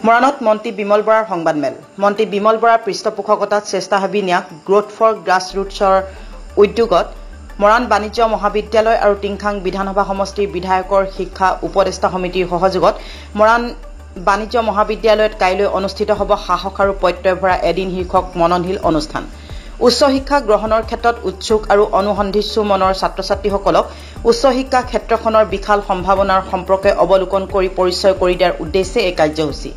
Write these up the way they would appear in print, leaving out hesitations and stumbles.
মৰাণত মন্ত্ৰী বিমল বৰাৰ সংবাদমেল। মন্ত্ৰী বিমল বৰাৰ পৃষ্ঠপোষকতাত স্বেচ্ছাসেৱী ন্যাস গ্ৰোথ ফৰ গ্ৰাছৰুটছৰ উদ্যোগত মৰাণ বাণিজ্য মহাবিদ্যালয় আৰু টিংখাং বিধানসভা সমষ্টিৰ বিধায়কৰ শিক্ষা উপদেষ্টা সমিতিৰ সহযোগত মৰাণ বাণিজ্য মহাবিদ্যালয়ত কাইলৈ অনুষ্ঠিত হ'ব সাহস আৰু প্ৰত্যয় ভৰা এদিন শীৰ্ষক মননশীল অনুষ্ঠান। উচ্চ শিক্ষা গ্ৰহণৰ ক্ষেত্ৰত উৎসুক আৰু অনুসন্ধিৎসু মনৰ ছাত্ৰ ছাত্ৰীসকলক উচ্চ শিক্ষা ক্ষেত্ৰখনৰ বিশাল সম্ভাৱনাৰ সম্পৰ্কে অৱলোকন কৰি পৰিচয় কৰি দিয়াৰ উদ্দেশ্যে এই কাৰ্যসূচী।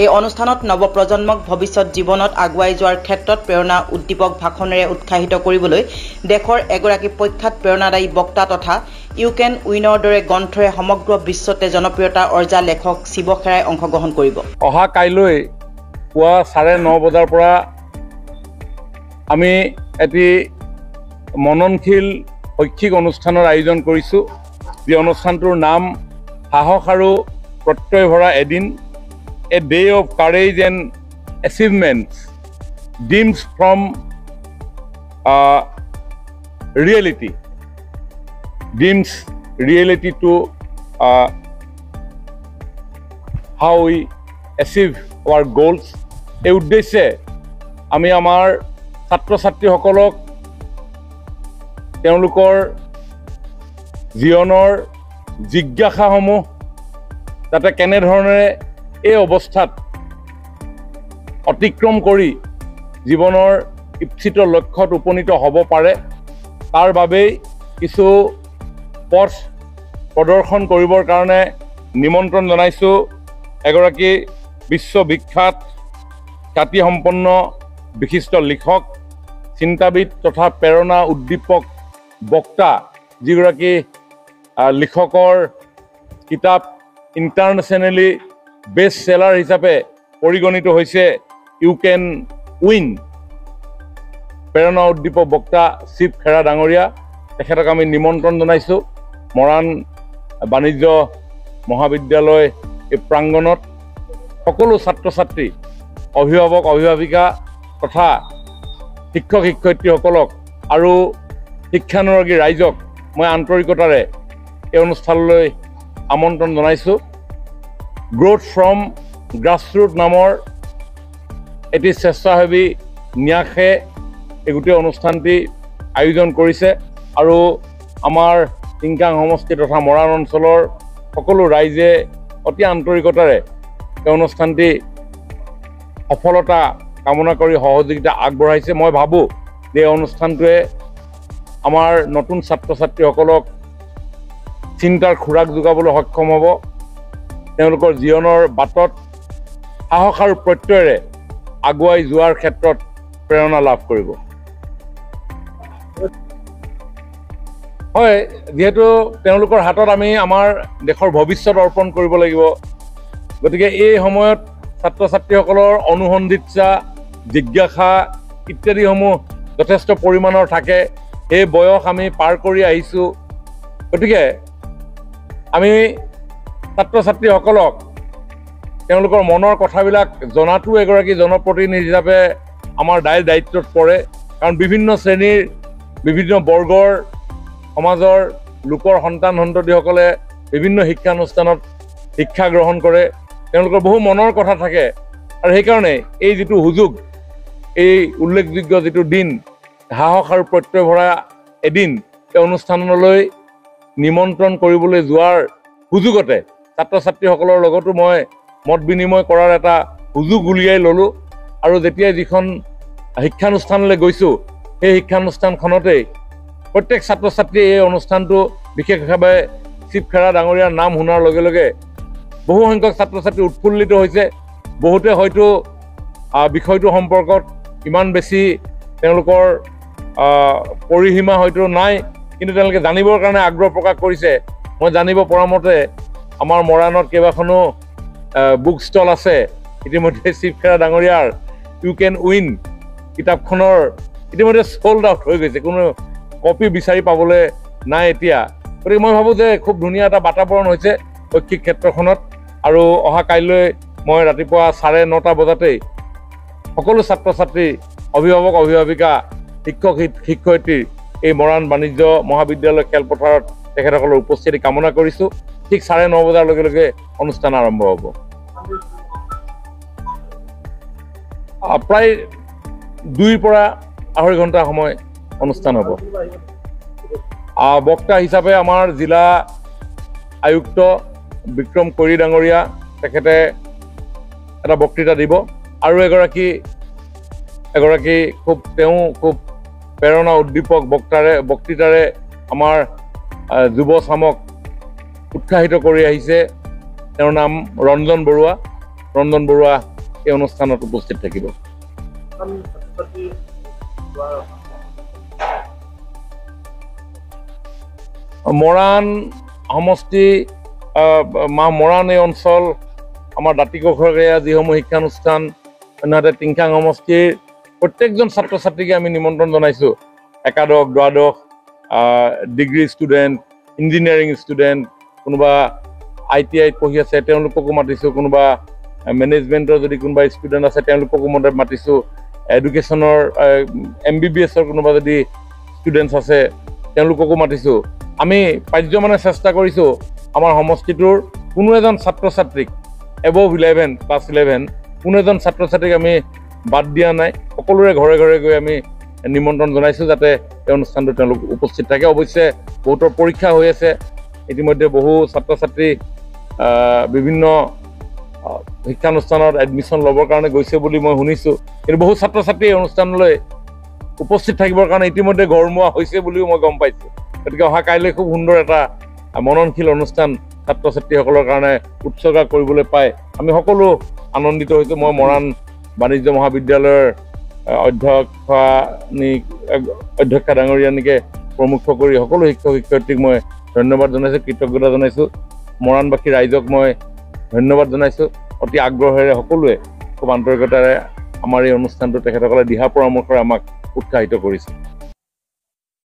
এই অনুষ্ঠানত নৱপ্ৰজন্মক ভৱিষ্যত জীৱনত আগুৱাই যোৱাৰ ক্ষেত্ৰত প্ৰেৰণা উদ্দীপক ভাষণেৰে উৎসাহিত কৰিবলৈ দেশৰ এগৰাকী প্ৰখ্যাত প্ৰেৰণাদায়ী বক্তা তথা ইউ কেন উইনৰ দৰে গ্ৰন্থৰে সমগ্ৰ বিশ্বতে জনপ্ৰিয়তা অৰ্জা লেখক শিৱ খেৰাই অংশগ্ৰহণ কৰিব। অহা কাইলৈ পুৱা 9:30 বজাৰ পৰা আমি এটি মননশীল শৈক্ষিক অনুষ্ঠানৰ আয়োজন কৰিছোঁ। যি অনুষ্ঠানটোৰ নাম সাহস আৰু প্ৰত্যয় ভৰা এদিন, a day of courage and achievements dreams from reality, dreams reality to how we achieve our goals. এই উদ্দেশ্যে আমি আমাৰ ছাত্ৰ ছাত্ৰীসকলক তেওঁলোকৰ জীৱনৰ জিজ্ঞাসাসমূহ যাতে কেনেধৰণেৰে এই অৱস্থাত অতিক্ৰম কৰি জীৱনৰ ইচ্ছিত লক্ষ্যত উপনীত হ'ব পাৰে, তাৰ বাবেই কিছু পথ প্ৰদৰ্শন কৰিবৰ কাৰণে নিমন্ত্ৰণ জনাইছোঁ এগৰাকী বিশ্ববিখ্যাত খ্যাতিসম্পন্ন বিশিষ্ট লিখক, চিন্তাবিদ তথা প্ৰেৰণা উদ্দীপক বক্তা, যিগৰাকী লিখকৰ কিতাপ ইণ্টাৰনেশ্যনেলি বেষ্ট চেলাৰ হিচাপে পৰিগণিত হৈছে ইউ কেন উইন। প্ৰেৰণা উদ্দীপক বক্তা শিৱ খেৰা ডাঙৰীয়া, তেখেতক আমি নিমন্ত্ৰণ জনাইছোঁ মৰাণ বাণিজ্য মহাবিদ্যালয় এই প্ৰাংগণত। সকলো ছাত্ৰ ছাত্ৰী, অভিভাৱক অভিভাৱিকা তথা শিক্ষক শিক্ষয়িত্ৰীসকলক আৰু শিক্ষানুৰাগী ৰাইজক মই আন্তৰিকতাৰে এই অনুষ্ঠানলৈ আমন্ত্ৰণ জনাইছোঁ। গ্ৰোথ ফ্ৰম গ্ৰাছৰুট নামৰ এটি স্বেচ্ছাসেৱী ন্যাসে এই গোটেই অনুষ্ঠানটি আয়োজন কৰিছে আৰু আমাৰ টিংখাং সমষ্টি তথা মৰাণ অঞ্চলৰ সকলো ৰাইজে অতি আন্তৰিকতাৰে এই অনুষ্ঠানটি সফলতা কামনা কৰি সহযোগিতা আগবঢ়াইছে। মই ভাবোঁ যে এই অনুষ্ঠানটোৱে আমাৰ নতুন ছাত্ৰ ছাত্ৰীসকলক চিন্তাৰ খোৰাক যোগাবলৈ সক্ষম হ'ব, তেওঁলোকৰ জীৱনৰ বাটত সাহস আৰু প্ৰত্যয়েৰে আগুৱাই যোৱাৰ ক্ষেত্ৰত প্ৰেৰণা লাভ কৰিব। হয়, যিহেতু তেওঁলোকৰ হাতত আমি আমাৰ দেশৰ ভৱিষ্যত অৰ্পণ কৰিব লাগিব, গতিকে এই সময়ত ছাত্ৰ ছাত্ৰীসকলৰ অনুসন্ধিৎসা, জিজ্ঞাসা ইত্যাদিসমূহ যথেষ্ট পৰিমাণৰ থাকে। এই বয়স আমি পাৰ কৰি আহিছোঁ, গতিকে আমি ছাত্ৰ ছাত্ৰীসকলক তেওঁলোকৰ মনৰ কথাবিলাক জনাটো এগৰাকী জনপ্ৰতিনিধি হিচাপে আমাৰ দায়িত্বত পৰে। কাৰণ বিভিন্ন শ্ৰেণীৰ বিভিন্ন বৰ্গৰ সমাজৰ লোকৰ সন্তান সন্ততিসকলে বিভিন্ন শিক্ষানুষ্ঠানত শিক্ষা গ্ৰহণ কৰে, তেওঁলোকৰ বহু মনৰ কথা থাকে আৰু সেইকাৰণে এই যিটো সুযোগ, এই উল্লেখযোগ্য যিটো দিন সাহস আৰু প্ৰত্যয় ভৰা এদিন, এই অনুষ্ঠানলৈ নিমন্ত্ৰণ কৰিবলৈ যোৱাৰ সুযোগতে ছাত্ৰ ছাত্ৰীসকলৰ লগতো মই মত বিনিময় কৰাৰ এটা সুযোগ উলিয়াই ল'লোঁ আৰু যেতিয়াই যিখন শিক্ষানুষ্ঠানলৈ গৈছোঁ সেই শিক্ষানুষ্ঠানখনতেই প্ৰত্যেক ছাত্ৰ ছাত্ৰীয়ে এই অনুষ্ঠানটো বিশেষভাৱে শিৱ খেৰা ডাঙৰীয়াৰ নাম শুনাৰ লগে লগে বহু সংখ্যক ছাত্ৰ ছাত্ৰী উৎফুল্লিত হৈছে। বহুতে হয়তো বিষয়টো সম্পৰ্কত ইমান বেছি তেওঁলোকৰ পৰিসীমা হয়তো নাই, কিন্তু তেওঁলোকে জানিবৰ কাৰণে আগ্ৰহ প্ৰকাশ কৰিছে। মই জানিব পৰা মতে আমাৰ মৰাণত কেইবাখনো বুক ষ্টল আছে। ইতিমধ্যে শিৱ খেৰা ডাঙৰীয়াৰ ইউ কেন উইন কিতাপখনৰ ইতিমধ্যে চ'ল্ড আউট হৈ গৈছে, কোনো কপি বিচাৰি পাবলৈ নাই এতিয়া। গতিকে মই ভাবোঁ যে খুব ধুনীয়া এটা বাতাবৰণ হৈছে শৈক্ষিক ক্ষেত্ৰখনত আৰু অহা কাইলৈ মই ৰাতিপুৱা 9:30 বজাতেই সকলো ছাত্ৰ ছাত্ৰী, অভিভাৱক অভিভাৱিকা, শিক্ষক শিক্ষয়িত্ৰীৰ এই মৰাণ বাণিজ্য মহাবিদ্যালয় খেলপথাৰত তেখেতসকলৰ উপস্থিতি কামনা কৰিছোঁ। ঠিক 9:30 বজাৰ লগে লগে অনুষ্ঠান আৰম্ভ হ'ব। প্ৰায় 2 পৰা 2.5 ঘণ্টা সময় অনুষ্ঠান হ'ব। বক্তা হিচাপে আমাৰ জিলা আয়ুক্ত বিক্ৰম কৰি ডাঙৰীয়া তেখেতে এটা বক্তৃতা দিব আৰু এগৰাকী খুব প্ৰেৰণা উদ্দীপক বক্তৃতাৰে আমাৰ যুৱ চামক উৎসাহিত কৰি আহিছে। তেওঁৰ নাম ৰঞ্জন বৰুৱা। ৰঞ্জন বৰুৱা এই অনুষ্ঠানত উপস্থিত থাকিব। মৰাণ সমষ্টি মৰাণ এই অঞ্চল আমাৰ দাঁতিকাষৰীয়া যিসমূহ শিক্ষানুষ্ঠান অন্যহাতে টিংখাং সমষ্টিৰ প্ৰত্যেকজন ছাত্ৰ ছাত্ৰীকে আমি নিমন্ত্ৰণ জনাইছোঁ। একাদশ দ্বাদশ ডিগ্ৰী ষ্টুডেণ্ট, ইঞ্জিনিয়াৰিং ষ্টুডেণ্ট, কোনোবা ITIত পঢ়ি আছে তেওঁলোককো মাতিছোঁ, কোনোবা মেনেজমেণ্টৰ যদি কোনোবা ষ্টুডেণ্ট আছে তেওঁলোককো মাতিছোঁ, এডুকেশ্যনৰ MBBSৰ কোনোবা যদি ষ্টুডেণ্টছ আছে তেওঁলোককো মাতিছোঁ। আমি পাৰ্যমানে চেষ্টা কৰিছোঁ আমাৰ সমষ্টিটোৰ কোনো এজন ছাত্ৰ ছাত্ৰীক এবভ 11 ক্লাছ 11 কোনো এজন ছাত্ৰ ছাত্ৰীক আমি বাদ দিয়া নাই। সকলোৰে ঘৰে ঘৰে গৈ আমি নিমন্ত্ৰণ জনাইছোঁ যাতে এই অনুষ্ঠানটো তেওঁলোক উপস্থিত থাকে। অৱশ্যে বহুতৰ পৰীক্ষা হৈ আছে, ইতিমধ্যে বহু ছাত্ৰ ছাত্ৰী বিভিন্ন শিক্ষানুষ্ঠানত এডমিশ্যন ল'বৰ কাৰণে গৈছে বুলি মই শুনিছোঁ। কিন্তু বহু ছাত্ৰ ছাত্ৰী এই অনুষ্ঠানলৈ উপস্থিত থাকিবৰ কাৰণে ইতিমধ্যে গৰমুৱা হৈছে বুলিও মই গম পাইছোঁ। গতিকে অহা কাইলৈ খুব সুন্দৰ এটা মননশীল অনুষ্ঠান ছাত্ৰ ছাত্ৰীসকলৰ কাৰণে উৎসৰ্গা কৰিবলৈ পাই আমি সকলো আনন্দিত হৈছোঁ। মই মৰাণ বাণিজ্য মহাবিদ্যালয়ৰ অধ্যক্ষা ডাঙৰীয়ানীকে প্ৰমুখ কৰি সকলো শিক্ষক শিক্ষয়িত্ৰীক মই ধন্যবাদ জনাইছোঁ, কৃতজ্ঞতা জনাইছোঁ। মৰাণবাসী ৰাইজক মই ধন্যবাদ জনাইছোঁ। অতি আগ্ৰহেৰে সকলোৱে খুব আন্তৰিকতাৰে আমাৰ এই অনুষ্ঠানটো তেখেতসকলে দিহা পৰামৰ্শৰে আমাক উৎসাহিত কৰিছে।